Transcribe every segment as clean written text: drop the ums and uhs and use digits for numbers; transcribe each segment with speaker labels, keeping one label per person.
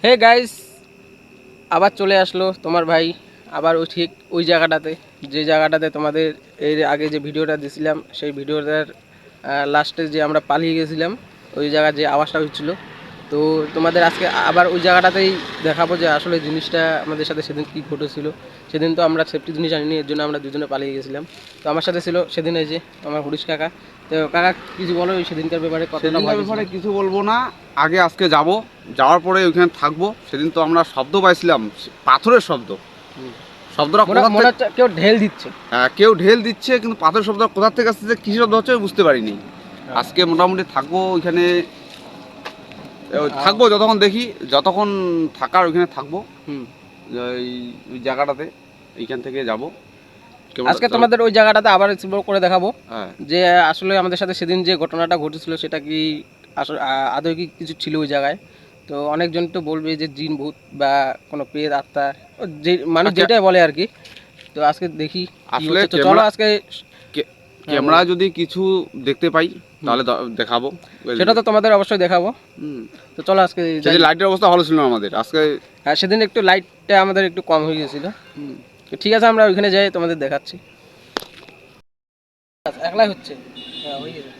Speaker 1: Hey guys, আবার চলে আসলো তোমার ভাই। আবার ঠিক ওই জায়গাটাতে, যে জায়গাটাতে তোমাদের এর আগে যে ভিডিওটা দিয়েছিলাম, সেই ভিডিওটার লাস্টে যে আমরা পালিয়ে গেছিলাম, ওই জায়গায় যে আওয়াজটা হচ্ছিল। তো তোমাদের আজকে আবার ওই জায়গাটাতেই দেখাবো যে আসলে জিনিসটা আমাদের সাথে সেদিন কী ঘটেছিল। সেদিন তো আমরা সেফটি জিনিস আনিনি, এর জন্য আমরা দুজনে পালিয়ে গেছিলাম। তো আমার সাথে ছিল সেদিন এই যে আমার হরিশ কাকা। তো কাকা কিছু বলো ওই সেদিনকার ব্যাপারে, কতটা
Speaker 2: সেদিনকার
Speaker 1: ভয়
Speaker 2: ব্যাপারে
Speaker 1: পেয়েছিলাম?
Speaker 2: কিছু বলবো না। আগে আজকে যাব, যাওয়ার পরে ওইখানে থাকবো। সেদিন তো আমরা শব্দ পাইছিলাম, পাথরের শব্দ। শব্দটা
Speaker 1: মনে
Speaker 2: কোথা
Speaker 1: মনে
Speaker 2: থেকে,
Speaker 1: হচ্ছে কেউ ঢেল দিচ্ছে।
Speaker 2: কেউ ঢেল দিচ্ছে, কিন্তু পাথরের শব্দ কোথা থেকে আসছে, কী শব্দ হচ্ছে বুঝতে পারিনি। আজকে মোটামুটি থাকবো ওইখানে, থাকবো যতক্ষণ দেখি, যতক্ষণ থাকার ওইখানে থাকবো।
Speaker 1: হুম।
Speaker 2: ওই ওই জায়গাটাতে এইখান থেকে যাব।
Speaker 1: আজকে তোমাদের ওই জায়গাটাতে আবার এক্সপ্লোর করে দেখাবো
Speaker 2: হ্যাঁ,
Speaker 1: যে আসলে আমাদের সাথে সেদিন যে ঘটনাটা ঘটেছিল সেটা কি আসলে আদৌ কি কিছু ছিল ওই জায়গায়। তো অনেকজন তো বলবে যে জিন ভূত বা কোনো প্রেত আত্মা, ও যে মানুষ
Speaker 2: আচ্ছা,
Speaker 1: যেটাই বলে আর কি। তো আজকে দেখি কি
Speaker 2: আসলে
Speaker 1: হচ্ছে, তো চলো আজকে। হ্যাঁ
Speaker 2: ক্যামেরা
Speaker 1: বলো।
Speaker 2: যদি কিছু দেখতে পাই
Speaker 1: হুম।
Speaker 2: তাহলে দেখাবো।
Speaker 1: সেটা তো তোমাদের অবশ্যই দেখাবো।
Speaker 2: হুম।
Speaker 1: তো চলো আজকে যাই।
Speaker 2: সেদিন লাইটের অবস্থা ভালো ছিল না আমাদের আজকে।
Speaker 1: হ্যাঁ, সেদিন একটু লাইটটা আমাদের একটু কম হয়ে গেছিলো।
Speaker 2: হুম।
Speaker 1: তো ঠিক আছে, আমরা ওইখানে যাই, তোমাদের দেখাচ্ছি। একলাই হচ্ছে। হ্যাঁ, হয়ে গেছে।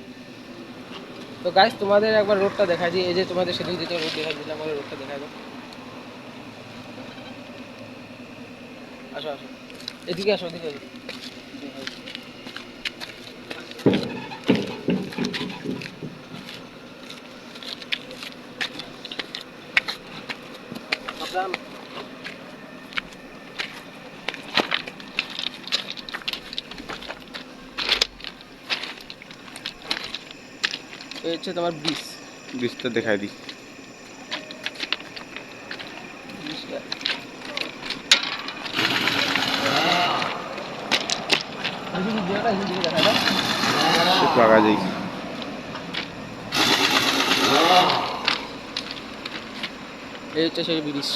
Speaker 1: তো গাইস, তোমাদের একবার রোডটা দেখাই দিই। এই যে তোমাদের সেদিন যেটা রোড দেখাই দিলাম, ওই রোডটা দেখাই দাও। আসো আসো, এদিকে আসো, এদিকে আসো। সাবধান। এই হচ্ছে তোমার ব্রিজ।
Speaker 2: বৃষ্টিটা দেখাই দিই।
Speaker 1: ব্রিজটা এদিকে দিকে দেখাই দাও।
Speaker 2: একটু আগা যাই।
Speaker 1: এই হচ্ছে সেই ব্রিজ।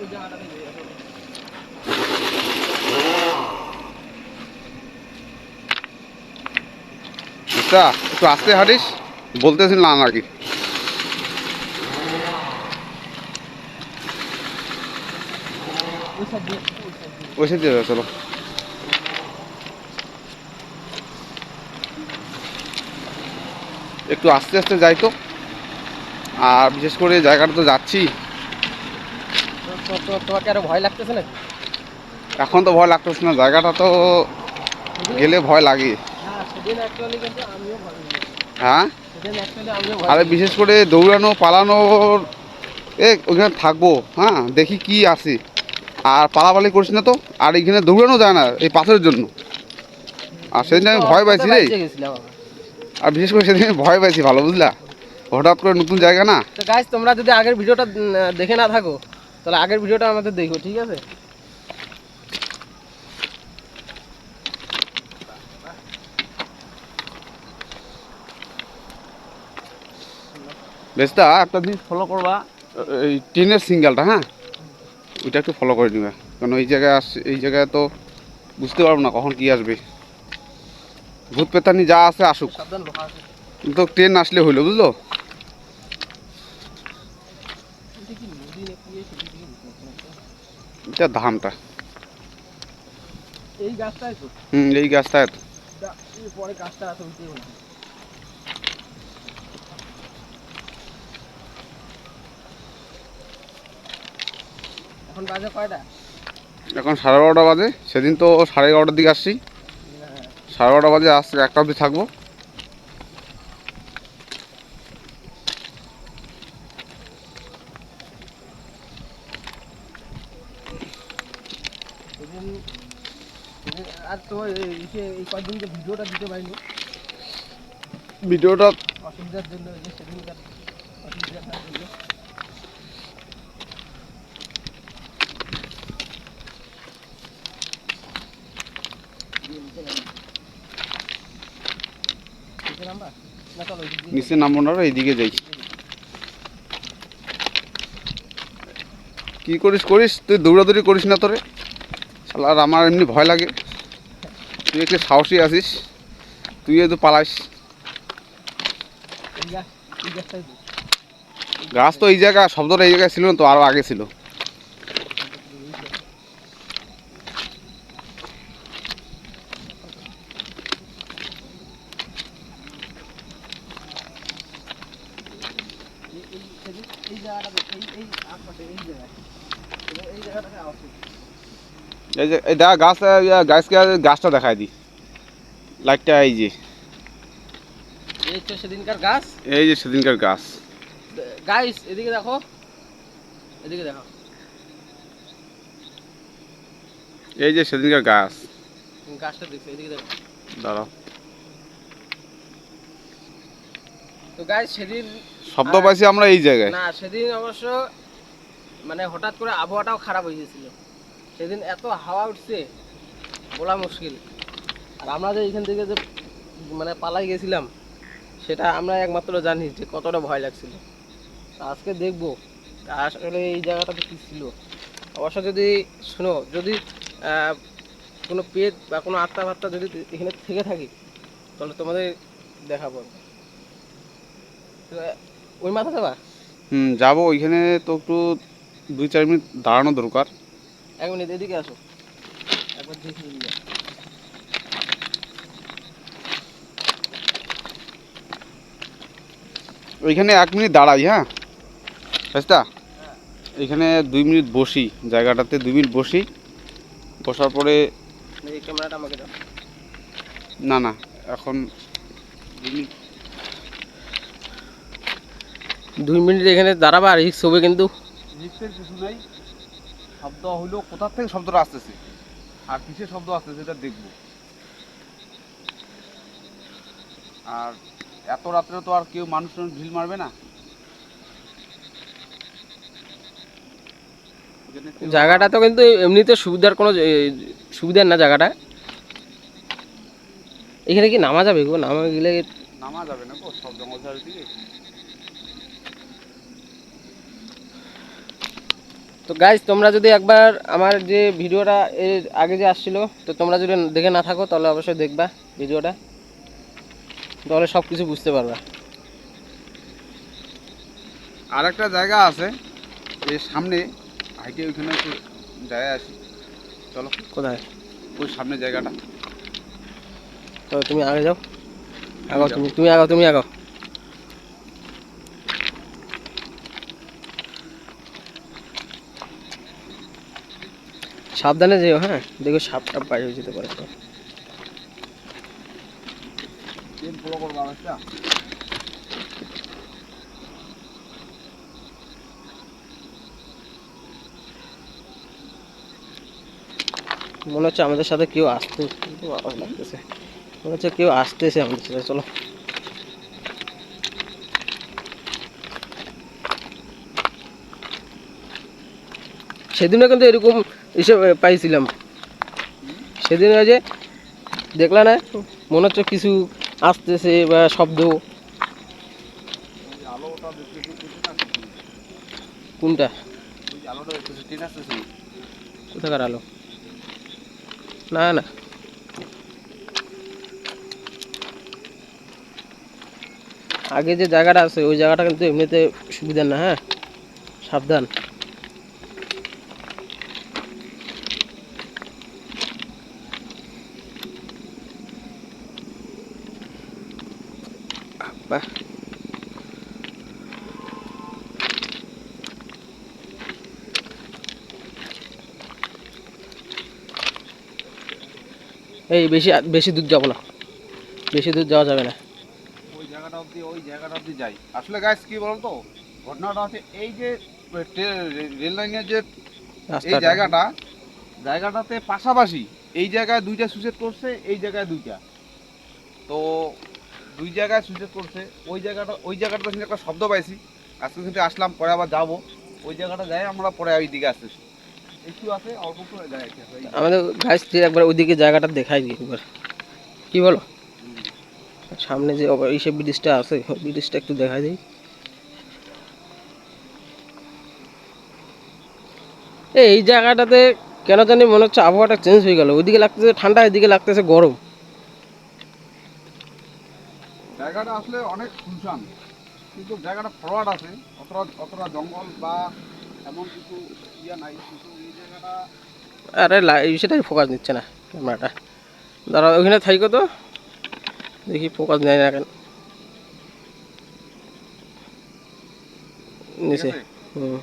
Speaker 1: ওই জায়গাটাতে যাই, আসো।
Speaker 2: বুঝতা, একটু আস্তে হাঁটিস, বলতেছিল না নাকি।
Speaker 1: ওই সাইড দিয়ে, ওই সাইড দিয়ে।
Speaker 2: ওই সাইড দিয়ে যাও, চলো। একটু আস্তে আস্তে যাই তো। আর বিশেষ করে জায়গাটা তো যাচ্ছি,
Speaker 1: তোমাকে আরো ভয় লাগতেছে না?
Speaker 2: এখন তো ভয় লাগতেছে না, জায়গাটা তো
Speaker 1: সেদিন,
Speaker 2: গেলে ভয় লাগে।
Speaker 1: হ্যাঁ সেদিন অ্যাকচুয়ালি কিন্তু আমিও ভয় পেয়েছি।
Speaker 2: হ্যাঁ,
Speaker 1: সেদিন অ্যাকচুয়ালি আমিও ভয়
Speaker 2: আরে
Speaker 1: পেয়েছি।
Speaker 2: বিশেষ করে দৌড়ানো পালানোর, ওইখানে থাকবো, হ্যাঁ দেখি কি আছে। আর পালাপালি করিস না তো। আর এখানে দৌড়ানো যায় না এই পাথরের জন্য। আর
Speaker 1: সেদিন
Speaker 2: সেদিন
Speaker 1: তো
Speaker 2: আমি ভয়
Speaker 1: অল্পতে
Speaker 2: পাইছি রে।
Speaker 1: বাইচে গেছিলাম আমরা।
Speaker 2: আর বিশেষ করে সেদিন আমি ভয় পাইছি, ভালো বুঝলা, হঠাৎ করে নতুন জায়গা না।
Speaker 1: তো গাইস, তোমরা যদি আগের ভিডিওটা দেখে না থাকো, তাহলে আগের ভিডিওটা আমাদের দেখো, ঠিক আছে?
Speaker 2: বেশটা একটা জিনিস ফলো করবা, এই ট্রেনের সিঙ্গেলটা, হ্যাঁ ওইটা একটু ফলো করে নিবা। কারণ এই জায়গায় তো বুঝতে পারবো না কখন কি আসবে। ভূত পেতানি যা আছে আসুক,
Speaker 1: সাবধান, লোহা আছে।
Speaker 2: কিন্তু ট্রেন আসলে হইলো, বুঝলো।
Speaker 1: এটা কি নদী নাকি? সেদিক থেকে বুঝতে পারছি না তো।
Speaker 2: এটা ধানটা।
Speaker 1: এই গাছটাই তো।
Speaker 2: এই গাছটায় তো।
Speaker 1: এর পরে গাছটা আছে, ওইটাই মনে হয়। এখন বাজে কয়টা?
Speaker 2: এখন 11:30 বাজে। সেদিন তো 11:30টার দিকে আসছি।
Speaker 1: হ্যাঁ।
Speaker 2: 11:30 বাজে, আজকে 1টা অবধি থাকবো।
Speaker 1: সেদিন আর তো এই কয়েকদিন যে ভিডিওটা দিতে পারিনি
Speaker 2: ভিডিওটা
Speaker 1: অসুবিধার জন্য, ওই যে সেদিনকার অসুবিধার জন্য। নিচে নাম্বার না, চলো ওই দিক দিয়ে
Speaker 2: নিচে নামবো না, এইদিকে যাই। কি করিস করিস, তুই দৌড়াদৌড়ি করিস না তোরে। শালা, আর আমার এমনি ভয় লাগে। তুই একটু সাহসী আছিস, তুই তো পালাইস।
Speaker 1: এই গাছ
Speaker 2: গাছ তো এই জায়গা, শব্দটা এই জায়গায় ছিল না তো, আরো আগে ছিল। এই যে এই দেখা গাছ, গাছকে গাছটা দেখায় দি, লাইটটা এই যে,
Speaker 1: এই হচ্ছে সেদিনকার গাছ।
Speaker 2: এই যে সেদিনকার গাছ।
Speaker 1: গাইস এদিকে দেখো, এদিকে দেখো,
Speaker 2: এই যে সেদিনকার গাছ।
Speaker 1: গাছটা দেখছো, এদিকে দেখো।
Speaker 2: দাঁড়াও,
Speaker 1: তো গাইস সেদিন
Speaker 2: শব্দ পাইছি আমরা এই জায়গায়।
Speaker 1: না, সেদিন অবশ্য মানে হঠাৎ করে আবহাওয়াটাও খারাপ হয়ে গেছিল। সেদিন এত হাওয়া উঠছে বলা মুশকিল। আর আমরা যে এখান থেকে যে মানে পালাই গেছিলাম, সেটা আমরা একমাত্র জানি যে কতটা ভয় লাগছিল। তা আজকে দেখবো আসলে এই জায়গাটাতে কী ছিল। অবশ্য যদি শোনো, যদি কোনো পেট বা কোনো আত্মা ফাত্মা যদি এখানে থেকে থাকি, তাহলে তোমাদের দেখাবো। তো ওই মাথা যাবা?
Speaker 2: যাবো ওইখানে তো, একটু 2-4 মিনিট দাঁড়ানো দরকার।
Speaker 1: 1 মিনিট এদিকে আসো, একবার দেখে নিয়ে যাও।
Speaker 2: ওইখানে 1 মিনিট দাঁড়াই, হ্যাঁ রাস্তা, এইখানে 2 মিনিট বসি, জায়গাটাতে 2 মিনিট বসি। বসার পরে
Speaker 1: এই ক্যামেরাটা আমাকে দাও।
Speaker 2: না না, এখন
Speaker 1: 2 মিনিট এখানে দাঁড়াবা, আর রিক্স হবে কিন্তু।
Speaker 2: রিক্সের কিছু নাই। শব্দ হইলো কোথা থেকে শব্দটা আসতেছে আর কিসের শব্দ আসতেছে এটা দেখবো। আর এত রাত্রে তো আর কেউ মানুষ ঢিল মারবে না।
Speaker 1: জায়গাটা তো কিন্তু এমনিতে সুবিধার কোনো সুবিধার না জায়গাটা। এখানে কি নামা যাবে গো? নামা গেলে
Speaker 2: নামা যাবে না গো, সব জঙ্গল ঝাড়ের দিকে।
Speaker 1: তো গাইজ, তোমরা যদি একবার আমার যে ভিডিওটা এর আগে যে আসছিল, তো তোমরা যদি দেখে না থাকো তাহলে অবশ্যই দেখবা ভিডিওটা, তাহলে সব কিছু বুঝতে পারবা।
Speaker 2: আর একটা জায়গা আছে এর সামনে, হাইটে ওইখানে একটু যায় আসি, চলো।
Speaker 1: কোথায়?
Speaker 2: ওই সামনে জায়গাটা।
Speaker 1: তো তুমি আগে যাও, আগাও, তুমি আগাও, তুমি আগাও। সাবধানে যেও, হ্যাঁ, দেখো সাপ টাপ বাইরে হয়ে যেতে পারে তো।
Speaker 2: ট্রেন ফলো করবো একটা।
Speaker 1: মনে হচ্ছে আমাদের সাথে কেউ আসতে, আওয়াজ লাগতেছে, মনে হচ্ছে কেউ আসতেছে আমাদের সাথে। চলো, সেদিনও কিন্তু এরকম এসে পাইছিলাম। সেদিন ওই যে দেখলা না, মনে হচ্ছে কিছু আসতেছে বা শব্দ।
Speaker 2: আলোটা দেখতে
Speaker 1: কোনটা?
Speaker 2: ওই আলোটা দেখতেছি, ট্রেন আসতেছে।
Speaker 1: কোথাকার আলো? না না, আগে যে জায়গাটা আছে ওই জায়গাটা কিন্তু এমনিতে সুবিধা না, হ্যাঁ, সাবধান। বাহ, এই বেশি বেশি দূর যাবো না, বেশি দূর যাওয়া যাবে না।
Speaker 2: ওই জায়গাটা অবধি যাই। আসলে গাইস কি বলতো, ঘটনাটা হচ্ছে এই যে রেল লাইনের যে এই
Speaker 1: রাস্তাটা
Speaker 2: জায়গাটাতে পাশাপাশি এই জায়গায় 2টা সুইচেট করছে, এই জায়গায় 2টা। তো 2 জায়গায় সুইচেট করছে। ওই জায়গাটা শুনে একটা শব্দ পাইছি, আজকে কিন্তু আসলাম, পরে আবার যাবো ওই জায়গাটা, যাই আমরা পরে ওই দিকে আসতেছি। একটু আছে, অল্প করে যায়
Speaker 1: আমাদের গাছ দিয়ে একবার ওইদিকে জায়গাটা দেখাই দিই একবার, কি বলো? সামনে যে এইসব ব্রিজটা আছে, ব্রিজটা একটু দেখাই দিই। এই জায়গাটাতে কেন জানি মনে হচ্ছে আবহাওয়াটা চেঞ্জ হয়ে গেল, ওইদিকে লাগতেছে ঠান্ডা, এদিকে লাগতেছে গরম।
Speaker 2: জায়গাটা আসলে অনেক শুনশান। কিন্তু জায়গাটা ফরওয়ার্ড আছে, অতটা জঙ্গল বা এমন কিছু ইয়া নাই, কিন্তু এই জায়গাটা
Speaker 1: আরে সেটাই ফোকাস নিচ্ছে না ক্যামেরাটা। দাঁড়া ওইখানে থাইকো তো, দেখি ফোকাস নেয় না কেন
Speaker 2: ঠিক
Speaker 1: নিচে।
Speaker 2: আছে।
Speaker 1: হুম,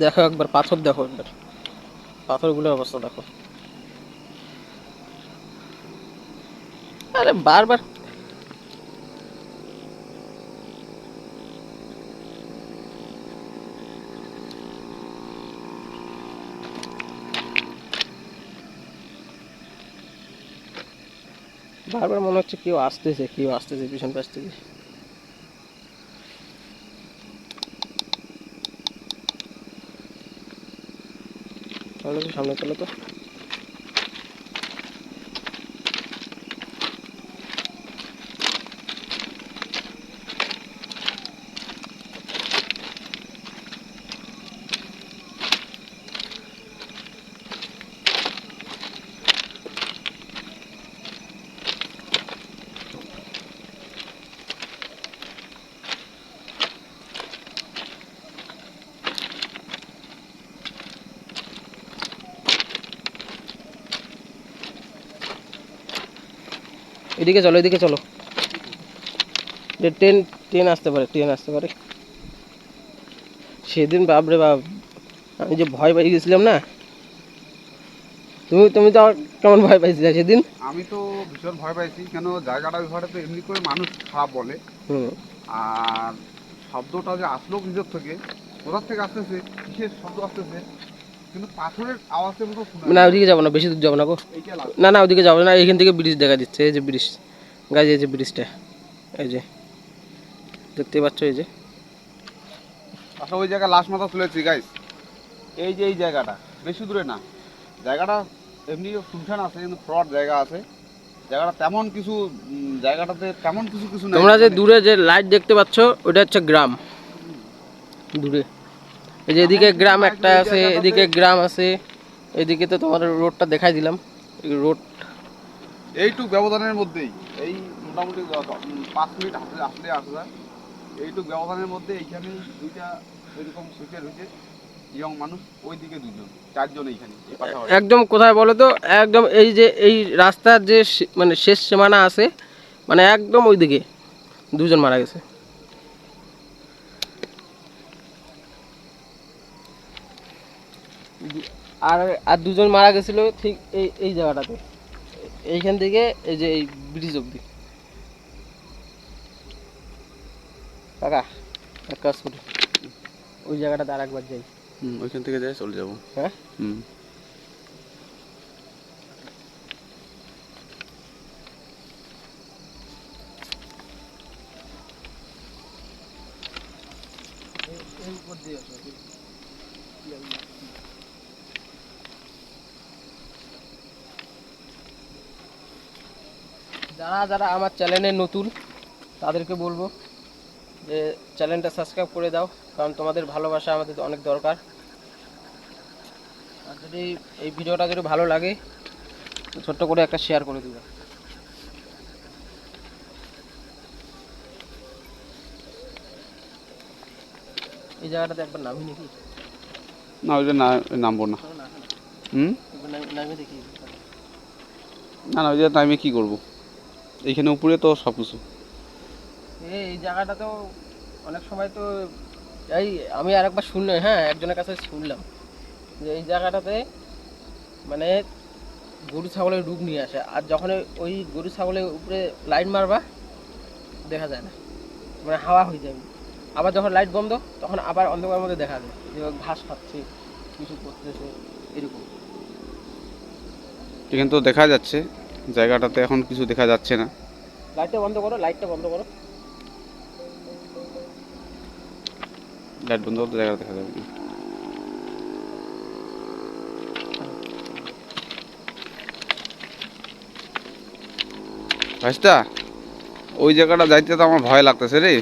Speaker 1: দেখো একবার পাথর, দেখো একবার পাথরগুলোর অবস্থা দেখো। আরে বারবার বারবার মনে হচ্ছে কেউ আসতেছে, কেউ আসতেছে পিছন পাশ থেকে। চলো তো সামনে, চলো তো। এদিকে চলো, এদিকে চলো। ট্রেন, ট্রেন আসতে পারে, ট্রেন আসতে পারে। সেদিন বাপরে বাপ, আমি যে ভয় পেয়ে গেছিলাম না। তুমি তুমি তো আমার কেমন ভয় পাইছিলে সেদিন।
Speaker 2: আমি তো ভীষণ ভয় পাইছি, কেন জায়গাটা ব্যাপারে তো এমনি করে মানুষ খারাপ বলে।
Speaker 1: হুম,
Speaker 2: আর শব্দটা যে আসলো ভিতর থেকে, কোথার থেকে আসতেছে, কিসের শব্দ আসতেছে, কিন্তু পাথরের আওয়াজের মতো শোনা
Speaker 1: না
Speaker 2: যায় না।
Speaker 1: ওইদিকে যাবো না, বেশি দূর যাবো না গো।
Speaker 2: এইটা লাস্ট।
Speaker 1: না না ওইদিকে যাবো না, এইখান থেকে ব্রিজ দেখা দিচ্ছে, এই যে ব্রিজ, গাইজ এই যে ব্রিজটা, এই যে দেখতে পাচ্ছ, এই যে।
Speaker 2: আচ্ছা, ওই জায়গায় লাশ মাথা তুলেছি গাইস। এই যে এই জায়গাটা বেশি দূরে না, জায়গাটা এমনি শুনশান আছে, কিন্তু ফ্রড জায়গা আছে। জায়গাটা তেমন কিছু জায়গাটাতে তেমন কিছু কিছু নাই
Speaker 1: তোমরা যে
Speaker 2: মানে
Speaker 1: দূরে যে লাইট দেখতে পাচ্ছ, ওটা হচ্ছে গ্রাম দূরে। এই যে
Speaker 2: তেমন
Speaker 1: এদিকে
Speaker 2: কিছু
Speaker 1: গ্রাম
Speaker 2: নাই,
Speaker 1: একটা
Speaker 2: শুধু এই
Speaker 1: আছে,
Speaker 2: জায়গাটাতে
Speaker 1: এদিকে গ্রাম আছে। এদিকে তো তোমার রোডটা দেখাই দিলাম, এই রোড।
Speaker 2: এইটুক ব্যবধানের মধ্যেই, এই মোটামুটি 5 মিনিট হাঁটলে আসলে আসা যায়। এইটুক ব্যবধানের মধ্যে এইখানে দুইটা এরকম সুইচে রয়েছে ইয়ং মানুষ, ওইদিকে দুজন, চারজন এইখানে এই পাশাপাশি।
Speaker 1: একদম কোথায় বলো তো, একদম এই যে এই রাস্তার যে মানে শেষ সীমানা আছে, মানে একদম ওইদিকে দুজন মারা গেছে। আর আর দুজন মারা গেছিল ঠিক এই এই জায়গাটাতে, এইখান থেকে এই যে এই ব্রিজ অব্দি। কাকা এক কাজ করি, ওই জায়গাটাতে আর একবার যাই।
Speaker 2: ওইখান থেকে যাই, চলে যাবো।
Speaker 1: হ্যাঁ,
Speaker 2: হুম।
Speaker 1: এই উপর দিয়ে আসো। যারা যারা আমার চ্যানেলে নতুন, তাদেরকে বলবো যে চ্যানেলটা সাবস্ক্রাইব করে দাও, কারণ তোমাদের ভালোবাসা আমাদের অনেক দরকার। আর যদি এই ভিডিওটা যদি ভালো লাগে, তো ছোট্ট করে একটা শেয়ার করে দিবে। এই জায়গাটাতে একবার নামি নাকি,
Speaker 2: না ওইটা না, নামবো না। হুম।
Speaker 1: একবার নামে দেখি।
Speaker 2: না না, ওই জায়গায় টাইমে কী করবো, এইখানে উপরে তো সব কিছু।
Speaker 1: এই জায়গাটাতেও অনেক সময় তো এই আমি আরেকবার শুনলাম, হ্যাঁ একজনের কাছে শুনলাম যে এই জায়গাটাতে মানে গরু ছাগলের রূপ নিয়ে আসে, আর যখন ওই গরু ছাগলের উপরে লাইট মারবা দেখা যায় না, মানে হাওয়া হয়ে যাবে। আবার যখন লাইট বন্ধ, তখন আবার অন্ধকারের মধ্যে দেখা যায় যে ঘাস খাচ্ছে, কিছু করতেছে, এরকম।
Speaker 2: এখানে তো দেখা যাচ্ছে, জায়গাটাতে এখন কিছু দেখা যাচ্ছে না।
Speaker 1: লাইটটা বন্ধ করো, লাইটটা বন্ধ করো।
Speaker 2: লাইট বন্ধ করতে জায়গাটা দেখা যাবে না। ভাইস্তা, ওই জায়গাটা যাইতে তো আমার ভয় লাগতেছে রে।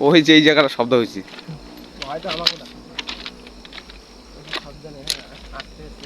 Speaker 2: ওই যে এই জায়গাটা শব্দ হয়েছে।
Speaker 1: হয়তো আমাকে ডাক সাবধানে, হ্যাঁ আসতে আসতে।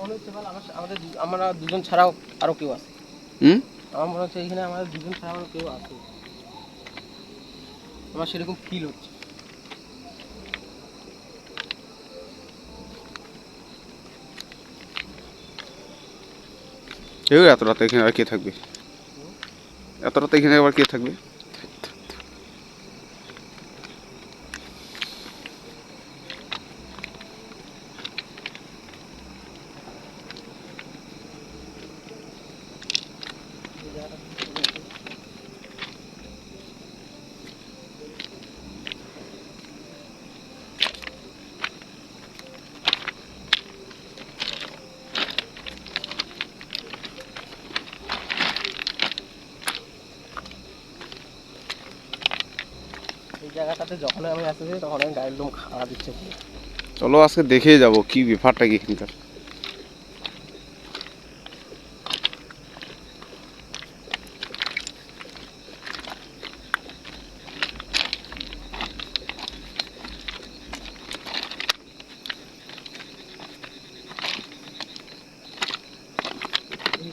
Speaker 1: মনে হচ্ছে বল আমরা দুজন ছাড়াও আরো কেউ আছে। আমার মনে হচ্ছে এখানে আমাদের দুজন ছাড়া আরো কেউ আছে, আমার সেরকম ফিল হচ্ছে।
Speaker 2: এত রাতে এখানে আর কে থাকবে? এত রাতে এখানে আবার কে থাকবে?
Speaker 1: এই জায়গাটাতে যখন আমি আসতেছি তখন আমি গায়ের লোম খাওয়া দিচ্ছে।
Speaker 2: চলো আজকে দেখে যাবো কি ব্যাপারটা কি এখানকার।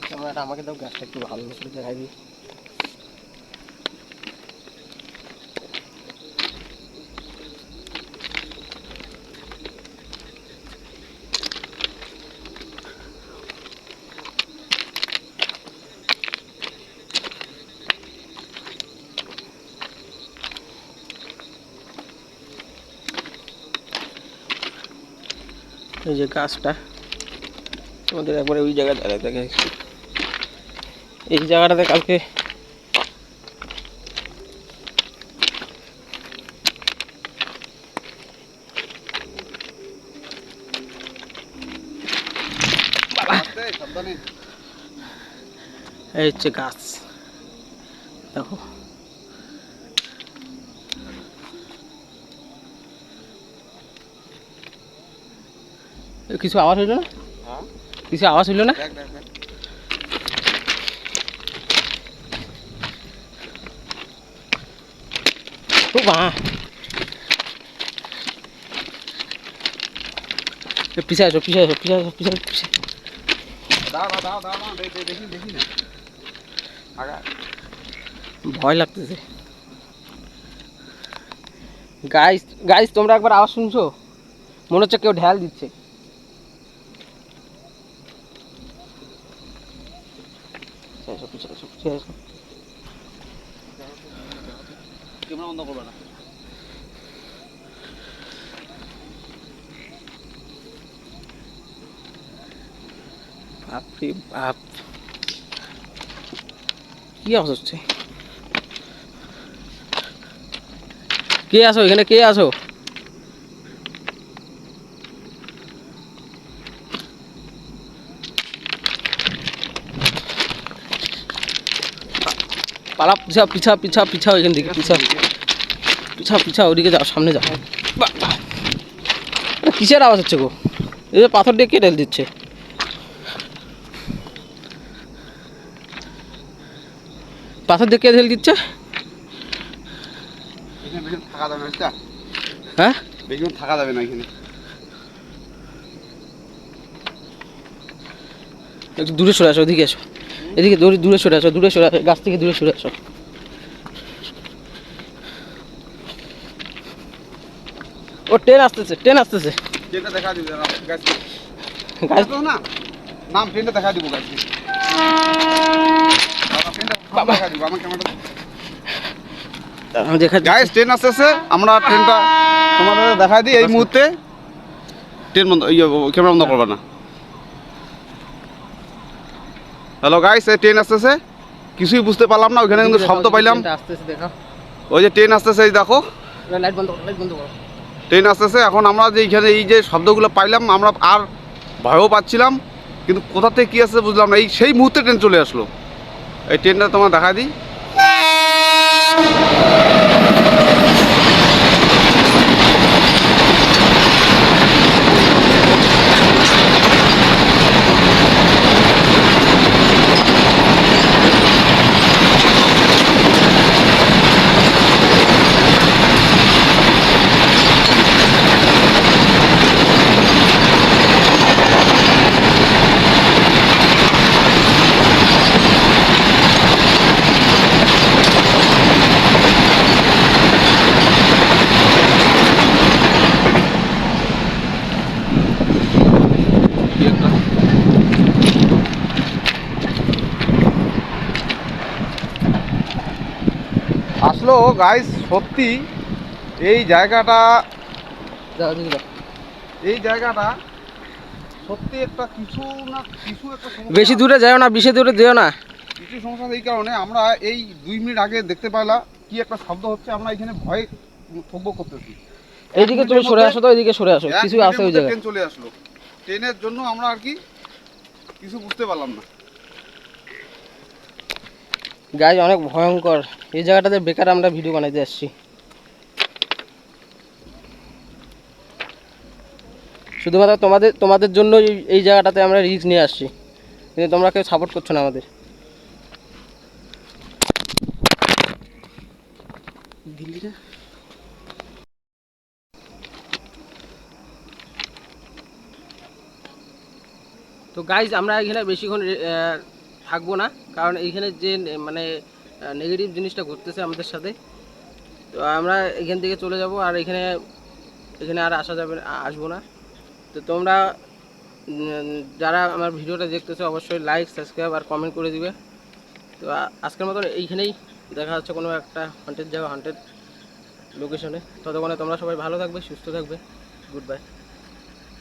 Speaker 1: ক্যামেরাটা আমাকে দাও, গাছটা একটু ভালো করে দেখাই দিই। এই যে গাছটা আমাদের একবারে ওই জায়গায় দাঁড়ায় থাকে, এই জায়গাটাতে কালকে এই হচ্ছে গাছ দেখো। কিছু আওয়াজ হইল না? কিছু আওয়াজ হইল না? পিছিয়ে আসো, পিছিয়ে আসো, পিছিয়ে আসো, পিছিয়ে পিছিয়ে। ভয় লাগতেছে। গাইস গাইস, তোমরা একবার আওয়াজ শুনছো? মনে হচ্ছে কেউ ঢাল দিচ্ছে।
Speaker 2: বন্ধ করবে না।
Speaker 1: বাপরে বাপ, কি আওয়াজ হচ্ছে? কে আছো এখানে? কে আছো? পালা, পিছা পিছা পিছা পিছাও এখান থেকে, পিছা পিছা পিছা, ওদিকে যাও, সামনে যাও। কিসের আওয়াজ হচ্ছে গো? এই যে পাথর দিয়ে কে ঢেল দিচ্ছে? পাথর দিয়ে কে ঢেল দিচ্ছে?
Speaker 2: থাকা যাবে না,
Speaker 1: হ্যাঁ
Speaker 2: বেশিক্ষণ থাকা যাবে না এখানে।
Speaker 1: একটু দূরে সরে আসো, ওদিকে এসো, এদিকে দূরে সরে আসো, দূরে সরে আসো, গাছ থেকে দূরে সরে আসো। ও ট্রেন আসতেছে, ট্রেন আসতেছে।
Speaker 2: ট্রেনটা দেখা দিবে গাছ
Speaker 1: গাছ
Speaker 2: না, নাম ট্রেনটা দেখা দিব গাছ দেখা দিব আমার ক্যামেরাটা।
Speaker 1: দেখা
Speaker 2: গাইস ট্রেন আসতেছে, আমরা ট্রেনটা তোমাদের দেখাই দিই এই মুহূর্তে। ট্রেন বন্ধ, ক্যামেরা বন্ধ করবে না। হ্যালো গাইস, এই ট্রেন আসতেছে, কিছুই বুঝতে পারলাম না, ওইখানে কিন্তু শব্দ পাইলাম।
Speaker 1: আসতেছে, দেখো
Speaker 2: ওই যে ট্রেন আসতেছে, এই দেখো
Speaker 1: লাইট বন্ধ করো, লাইট বন্ধ করো।
Speaker 2: ট্রেন আসতেছে। এখন আমরা যে এইখানে এই যে শব্দগুলো পাইলাম, আমরা আর ভয়ও পাচ্ছিলাম, কিন্তু কোথা থেকে কী আসছে বুঝলাম না। এই সেই মুহূর্তে ট্রেন চলে আসলো। এই ট্রেনটা তোমার দেখা দিই। আসলো গাইস, সত্যি এই জায়গাটা
Speaker 1: যাও দিদি যাও।
Speaker 2: এই জায়গাটা সত্যি একটা কিছু না কিছু একটা সমস্যা
Speaker 1: বেশি
Speaker 2: আছে।
Speaker 1: দূরে যাও না, বেশি দূরে যেও না।
Speaker 2: কিছু সমস্যা আছে, এই কারণে আমরা এই 2 মিনিট আগে দেখতে পাইলাম কি একটা শব্দ হচ্ছে, আমরা এখানে ভয় থব্য করতেছি।
Speaker 1: এইদিকে তুমি সরে আসো তো, এইদিকে সরে আসো, কিছু আছে ওই জায়গায়।
Speaker 2: ট্রেন চলে আসলো, ট্রেনের জন্য আমরা আর কি কিছু বুঝতে পারলাম না।
Speaker 1: গাইজ অনেক ভয়ঙ্কর এই জায়গাটাতে, বেকার আমরা ভিডিও বানাইতে আসছি। শুধুমাত্র তোমাদের তোমাদের জন্য এই জায়গাটাতে আমরা রিস্ক নিয়ে আসছি, কিন্তু তোমরা কেউ সাপোর্ট করছো না আমাদের। দিল্লিটা তো গাইজ আমরা এখানে বেশিক্ষণ থাকবো না, কারণ এইখানে যে মানে নেগেটিভ জিনিসটা ঘটতেছে আমাদের সাথে। তো আমরা এখান থেকে চলে যাব, আর এখানে এখানে আর আসা যাবে না, আসবো না। তো তোমরা যারা আমার ভিডিওটা দেখতেছো অবশ্যই লাইক, সাবস্ক্রাইব আর কমেন্ট করে দিবে। তো আজকের মতন এইখানেই দেখা হচ্ছে কোনো একটা হান্টেড জায়গা, হান্টেড লোকেশনে। ততক্ষণে তোমরা সবাই ভালো থাকবে, সুস্থ থাকবে। Good bye.